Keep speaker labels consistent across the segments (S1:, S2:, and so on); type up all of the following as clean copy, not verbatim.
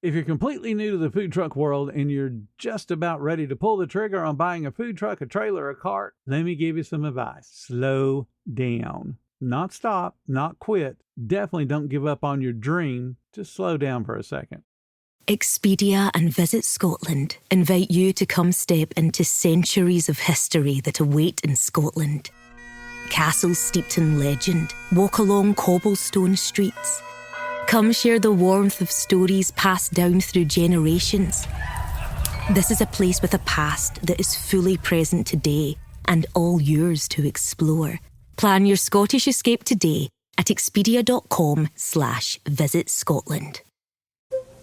S1: If you're completely new to the food truck world and you're just about ready to pull the trigger on buying a food truck, a trailer, a cart, let me give you some advice. Slow down. Not stop, not quit. Definitely don't give up on your dream. Just slow down for a second.
S2: Expedia and Visit Scotland invite you to come step into centuries of history that await in Scotland. Castles steeped in legend, walk along cobblestone streets. Come share the warmth of stories passed down through generations. This is a place with a past that is fully present today and all yours to explore. Plan your Scottish escape today at expedia.com/Visit Scotland.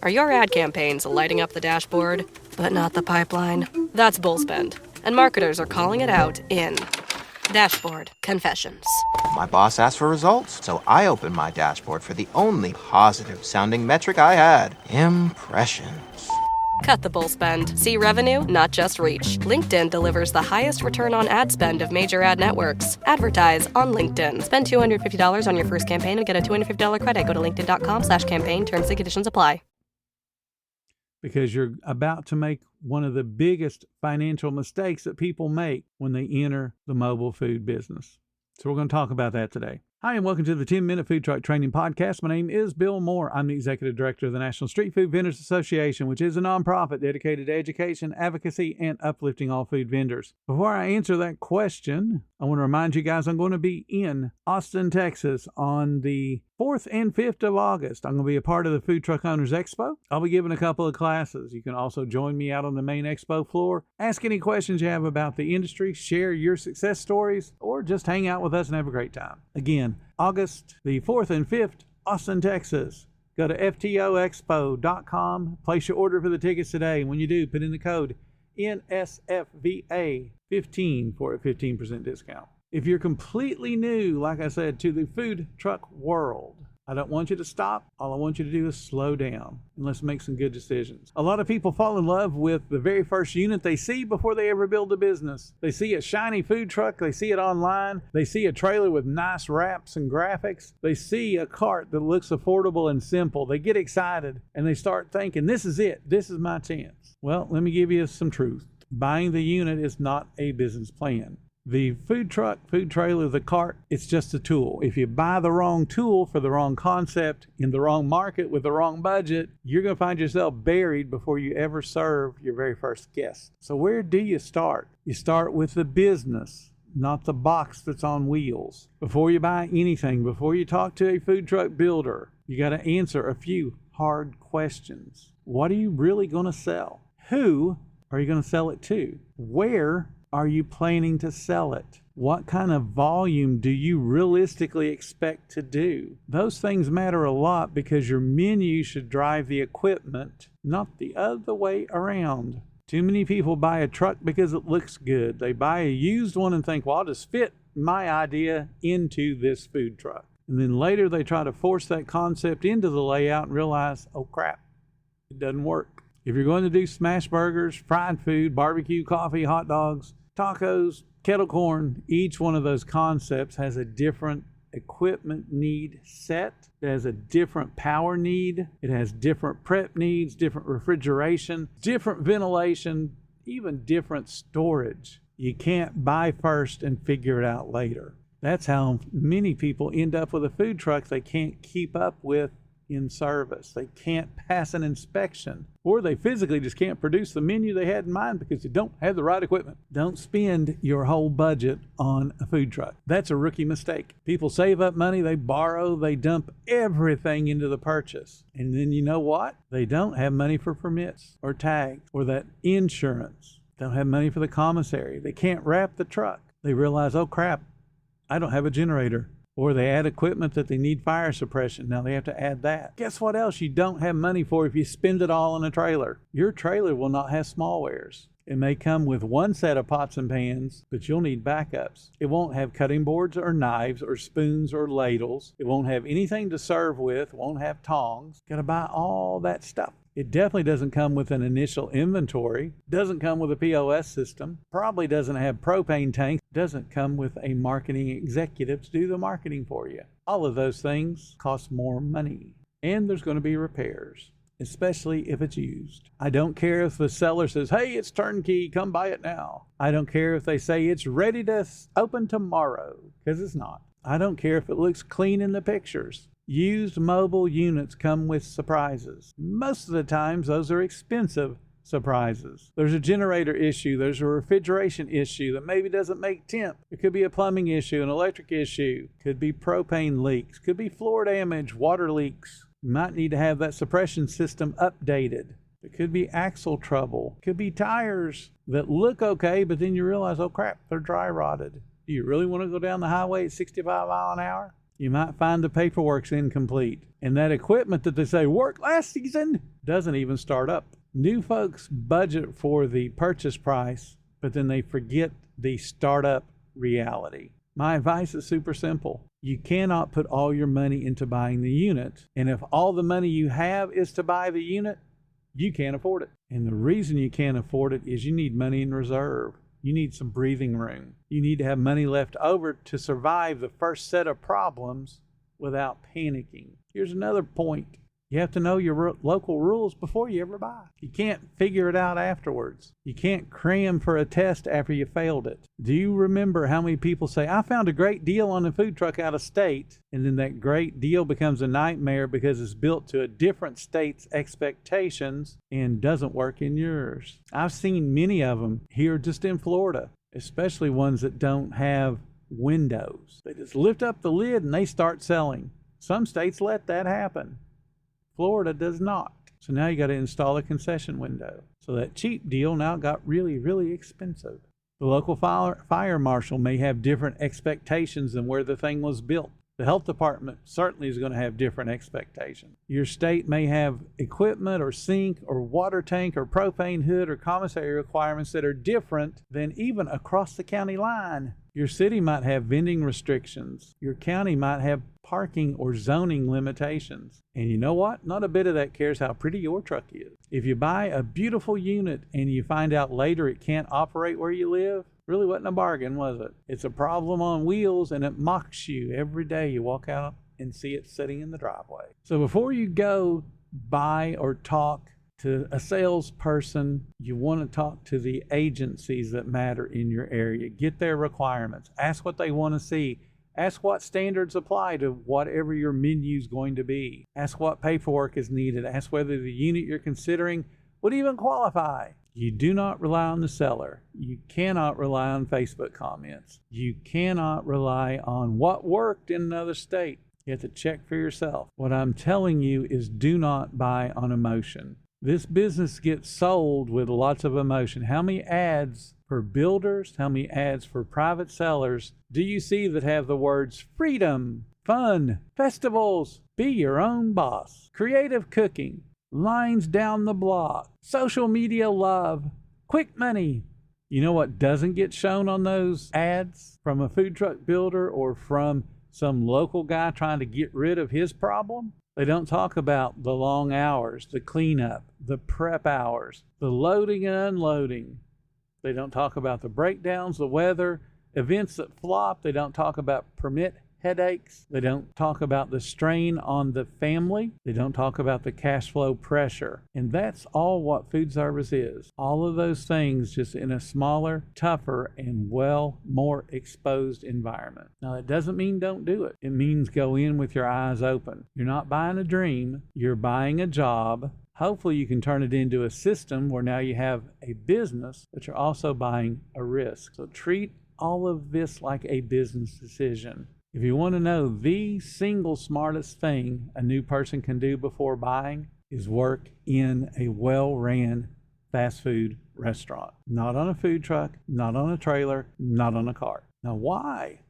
S3: Are your ad campaigns lighting up the dashboard, but not the pipeline? That's Bullspend, and marketers are calling it out in Dashboard Confessions.
S4: My boss asked for results, so I opened my dashboard for the only positive-sounding metric I had: impressions.
S3: Cut the bull spend. See revenue, not just reach. LinkedIn delivers the highest return on ad spend of major ad networks. Advertise on LinkedIn. Spend $250 on your first campaign and get a $250 credit. Go to linkedin.com/campaign. Terms and conditions apply.
S1: Because you're about to make one of the biggest financial mistakes that people make when they enter the mobile food business. So we're going to talk about that today. Hi, and welcome to the 10-Minute Food Truck Training Podcast. My name is Bill Moore. I'm the Executive Director of the National Street Food Vendors Association, which is a nonprofit dedicated to education, advocacy, and uplifting all food vendors. Before I answer that question, I want to remind you guys I'm going to be in Austin, Texas on the 4th and 5th of August. I'm going to be a part of the Food Truck Owners Expo. I'll be giving a couple of classes. You can also join me out on the main expo floor. Ask any questions you have about the industry, share your success stories, or just hang out with us and have a great time. Again, August the 4th and 5th, Austin, Texas. Go to ftoexpo.com. Place your order for the tickets today. And when you do, put in the code NSFVA15 for a 15% discount. If you're completely new, like I said, to the food truck world, I don't want you to stop. All I want you to do is slow down and let's make some good decisions. A lot of people fall in love with the very first unit they see before they ever build a business. They see a shiny food truck. They see it online. They see a trailer with nice wraps and graphics. They see a cart that looks affordable and simple. They get excited and they start thinking, this is it. This is my chance. Well, let me give you some truth. Buying the unit is not a business plan. The food truck, food trailer, the cart, it's just a tool. If you buy the wrong tool for the wrong concept in the wrong market with the wrong budget, you're going to find yourself buried before you ever serve your very first guest. So where do you start? You start with the business, not the box that's on wheels. Before you buy anything, before you talk to a food truck builder, you got to answer a few hard questions. What are you really going to sell? Who are you going to sell it to? Where are you planning to sell it? What kind of volume do you realistically expect to do? Those things matter a lot because your menu should drive the equipment, not the other way around. Too many people buy a truck because it looks good. They buy a used one and think, well, I'll just fit my idea into this food truck. And then later they try to force that concept into the layout and realize, oh crap, it doesn't work. If you're going to do smash burgers, fried food, barbecue, coffee, hot dogs, tacos, kettle corn, each one of those concepts has a different equipment need set. It has a different power need. It has different prep needs, different refrigeration, different ventilation, even different storage. You can't buy first and figure it out later. That's how many people end up with a food truck they can't keep up with in service. They can't pass an inspection, or they physically just can't produce the menu they had in mind because you don't have the right equipment. Don't spend your whole budget on a food truck. That's a rookie mistake. People save up money, they borrow, they dump everything into the purchase. And then you know what? They don't have money for permits or tags or that insurance. They don't have money for the commissary. They can't wrap the truck. They realize, oh crap, I don't have a generator. Or they add equipment that they need fire suppression. Now they have to add that. Guess what else you don't have money for if you spend it all on a trailer? Your trailer will not have smallwares. It may come with one set of pots and pans, but you'll need backups. It won't have cutting boards or knives or spoons or ladles. It won't have anything to serve with. It won't have tongs. Got to buy all that stuff. It definitely doesn't come with an initial inventory, doesn't come with a POS system, probably doesn't have propane tanks, doesn't come with a marketing executive to do the marketing for you. All of those things cost more money, and there's going to be repairs. especially if it's used. I don't care if the seller says, hey, it's turnkey, come buy it now. I don't care if they say it's ready to open tomorrow, because it's not. I don't care if it looks clean in the pictures. Used mobile units come with surprises. Most of the times, those are expensive surprises. There's a generator issue. There's a refrigeration issue that maybe doesn't make temp. It could be a plumbing issue, an electric issue. Could be propane leaks. Could be floor damage, water leaks. You might need to have that suppression system updated. It could be axle trouble. It could be tires that look okay, but then you realize, oh crap, they're dry rotted. Do you really want to go down the highway at 65 miles an hour? You might find the paperwork's incomplete, and that equipment that they say worked last season doesn't even start up. New folks budget for the purchase price, but then they forget the startup reality. My advice is super simple. You cannot put all your money into buying the unit, and if all the money you have is to buy the unit, you can't afford it. And the reason you can't afford it is you need money in reserve. You need some breathing room. You need to have money left over to survive the first set of problems without panicking. Here's another point. You have to know your local rules before you ever buy. You can't figure it out afterwards. You can't cram for a test after you failed it. Do you remember how many people say, I found a great deal on a food truck out of state, and then that great deal becomes a nightmare because it's built to a different state's expectations and doesn't work in yours? I've seen many of them here just in Florida, especially ones that don't have windows. They just lift up the lid and they start selling. Some states let that happen. Florida does not. So now you got to install a concession window. So that cheap deal now got really, really expensive. The local fire marshal may have different expectations than where the thing was built. The health department certainly is going to have different expectations. Your state may have equipment or sink or water tank or propane hood or commissary requirements that are different than even across the county line. Your city might have vending restrictions. Your county might have parking or zoning limitations. And you know what? Not a bit of that cares how pretty your truck is. If you buy a beautiful unit and you find out later it can't operate where you live, really wasn't a bargain, was it? It's a problem on wheels, and it mocks you every day you walk out and see it sitting in the driveway. So before you go buy or talk to a salesperson, you want to talk to the agencies that matter in your area. Get their requirements. Ask what they want to see. Ask what standards apply to whatever your menu is going to be. Ask what paperwork is needed. Ask whether the unit you're considering would even qualify. You do not rely on the seller. You cannot rely on Facebook comments. You cannot rely on what worked in another state. You have to check for yourself. What I'm telling you is do not buy on emotion. This business gets sold with lots of emotion. How many ads for builders, how many ads for private sellers do you see that have the words freedom, fun, festivals, be your own boss, creative cooking, lines down the block, social media love, quick money? You know what doesn't get shown on those ads from a food truck builder or from some local guy trying to get rid of his problem? They don't talk about the long hours, the cleanup, the prep hours, the loading and unloading. They don't talk about the breakdowns, the weather, events that flop. They don't talk about permit headaches. They don't talk about the strain on the family. They don't talk about the cash flow pressure. And that's all what food service is. All of those things just in a smaller, tougher, and more exposed environment. Now, that doesn't mean don't do it. It means go in with your eyes open. You're not buying a dream. You're buying a job. Hopefully you can turn it into a system where now you have a business, but you're also buying a risk. So treat all of this like a business decision. If you want to know the single smartest thing a new person can do before buying is work in a well-ran fast food restaurant. Not on a food truck, not on a trailer, not on a cart. Now why?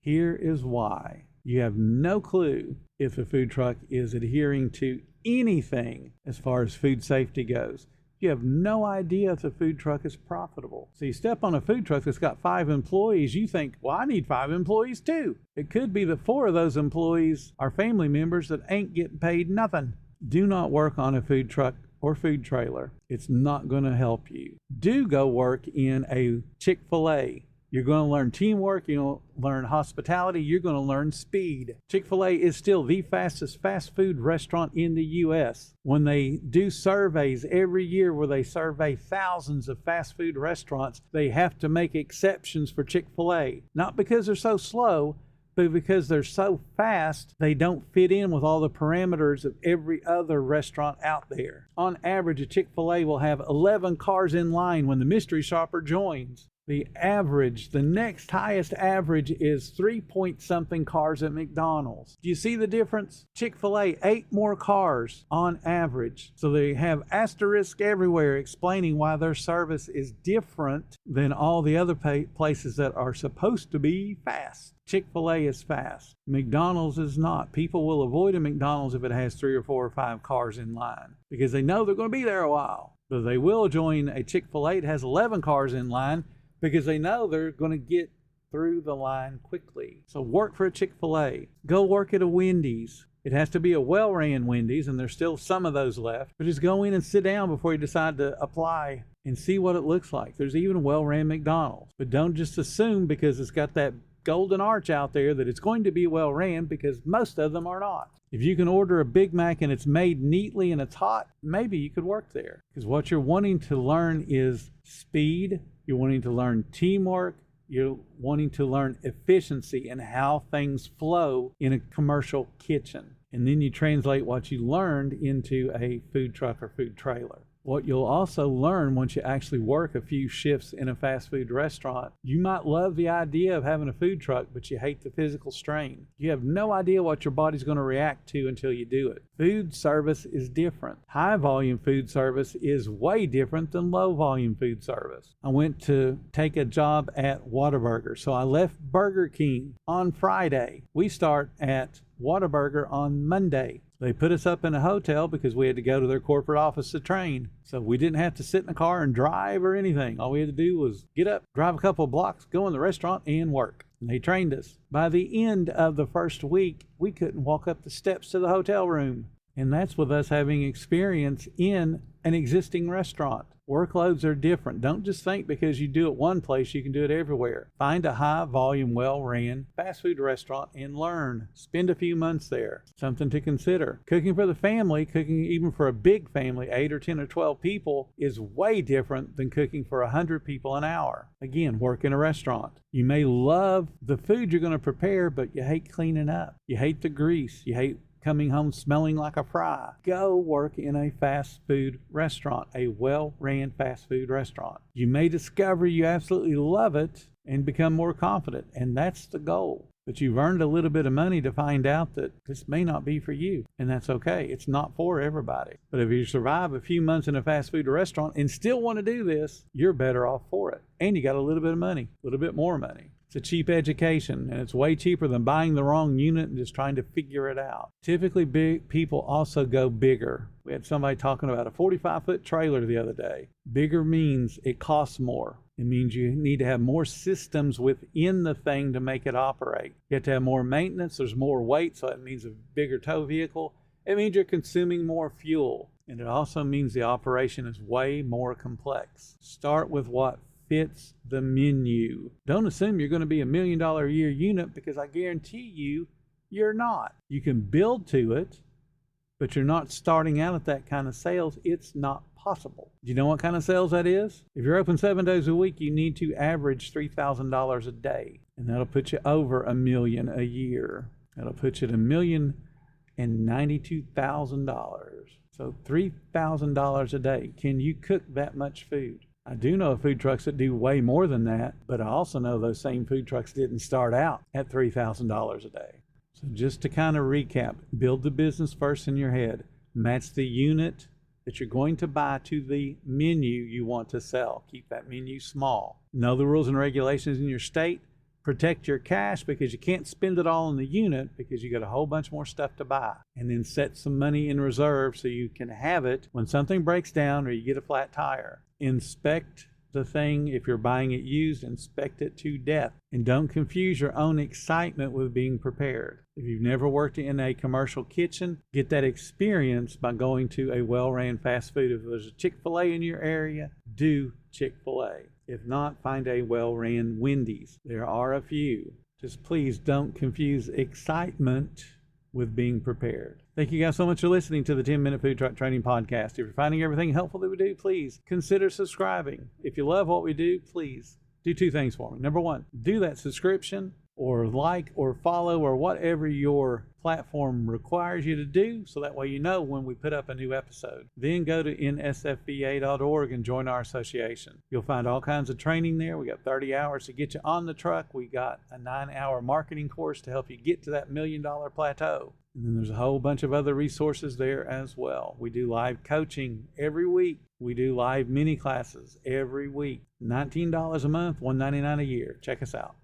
S1: Here is why. You have no clue if the food truck is adhering to anything as far as food safety goes. You have no idea if the food truck is profitable. So you step on a food truck that's got 5 employees, you think, well, I need 5 employees too. It could be that 4 of those employees are family members that ain't getting paid nothing. Do not work on a food truck or food trailer. It's not going to help you. Do go work in a Chick-fil-A You're going to learn teamwork. You're going to learn hospitality. You're going to learn speed. Chick-fil-A is still the fastest fast food restaurant in the U.S. When they do surveys every year where they survey thousands of fast food restaurants, they have to make exceptions for Chick-fil-A. Not because they're so slow, but because they're so fast, they don't fit in with all the parameters of every other restaurant out there. On average, a Chick-fil-A will have 11 cars in line when the mystery shopper joins. The next highest average is 3-point-something cars at McDonald's. Do you see the difference? Chick-fil-A, 8 more cars on average. So they have asterisk everywhere explaining why their service is different than all the other places that are supposed to be fast. Chick-fil-A is fast. McDonald's is not. People will avoid a McDonald's if it has 3 or 4 or 5 cars in line because they know they're going to be there a while. But they will join a Chick-fil-A that has 11 cars in line because they know they're going to get through the line quickly. So work for a Chick-fil-A. Go work at a Wendy's. It has to be a well-ran Wendy's, and there's still some of those left. But just go in and sit down before you decide to apply and see what it looks like. There's even a well-ran McDonald's. But don't just assume because it's got that golden arch out there that it's going to be well-ran, because most of them are not. If you can order a Big Mac and it's made neatly and it's hot, maybe you could work there. Because what you're wanting to learn is speed. You're wanting to learn teamwork. You're wanting to learn efficiency and how things flow in a commercial kitchen. And then you translate what you learned into a food truck or food trailer. What you'll also learn once you actually work a few shifts in a fast food restaurant, you might love the idea of having a food truck, but you hate the physical strain. You have no idea what your body's going to react to until you do it. Food service is different. High volume food service is way different than low volume food service. I went to take a job at Whataburger, so I left Burger King on Friday. We start at Whataburger on Monday. They put us up in a hotel because we had to go to their corporate office to train. So we didn't have to sit in a car and drive or anything. All we had to do was get up, drive a couple of blocks, go in the restaurant, and work. And they trained us. By the end of the first week, we couldn't walk up the steps to the hotel room. And that's with us having experience in an existing restaurant. Workloads are different. Don't just think because you do it one place, you can do it everywhere. Find a high volume, well-ran fast food restaurant and learn. Spend a few months there. Something to consider. Cooking for the family, cooking even for a big family, 8 or 10 or 12 people, is way different than cooking for 100 people an hour. Again, work in a restaurant. You may love the food you're going to prepare, but you hate cleaning up. You hate the grease. You hate coming home smelling like a fry. Go work in a fast food restaurant, a well-ran fast food restaurant. You may discover you absolutely love it and become more confident, and that's the goal. But you've earned a little bit of money to find out that this may not be for you, and that's okay. It's not for everybody. But if you survive a few months in a fast food restaurant and still want to do this, you're better off for it. And you got a little bit of money, a little bit more money. It's a cheap education, and it's way cheaper than buying the wrong unit and just trying to figure it out. Typically, big people also go bigger. We had somebody talking about a 45-foot trailer the other day. Bigger means it costs more. It means you need to have more systems within the thing to make it operate. You have to have more maintenance. There's more weight, so that means a bigger tow vehicle. It means you're consuming more fuel. And it also means the operation is way more complex. Start with what fits the menu. Don't assume you're going to be $1 million a year unit, because I guarantee you, you're not. You can build to it, but you're not starting out at that kind of sales. It's not possible. Do you know what kind of sales that is? If you're open 7 days a week, you need to average $3,000 a day, and that'll put you over $1 million a year. That'll put you at $1,092,000. So $3,000 a day. Can you cook that much food? I do know of food trucks that do way more than that, but I also know those same food trucks didn't start out at $3,000 a day. So just to kind of recap, build the business first in your head. Match the unit that you're going to buy to the menu you want to sell. Keep that menu small. Know the rules and regulations in your state. Protect your cash, because you can't spend it all in the unit because you got a whole bunch more stuff to buy. And then set some money in reserve so you can have it when something breaks down or you get a flat tire. Inspect the thing. If you're buying it used, inspect it to death. And don't confuse your own excitement with being prepared. If you've never worked in a commercial kitchen, get that experience by going to a well-ran fast food. If there's a Chick-fil-A in your area, do Chick-fil-A. If not, find a well-ran Wendy's. There are a few. Just please don't confuse excitement with being prepared. Thank you guys so much for listening to the 10-Minute Food Truck Training Podcast. If you're finding everything helpful that we do, please consider subscribing. If you love what we do, please do two things for me. Number one, do that subscription or like or follow or whatever your platform requires you to do, so that way you know when we put up a new episode. Then go to nsfva.org and join our association. You'll find all kinds of training there. We got 30 hours to get you on the truck. We got a 9-hour marketing course to help you get to that $1 million plateau. And then there's a whole bunch of other resources there as well. We do live coaching every week. We do live mini classes every week. $19 a month, $199 a year. Check us out.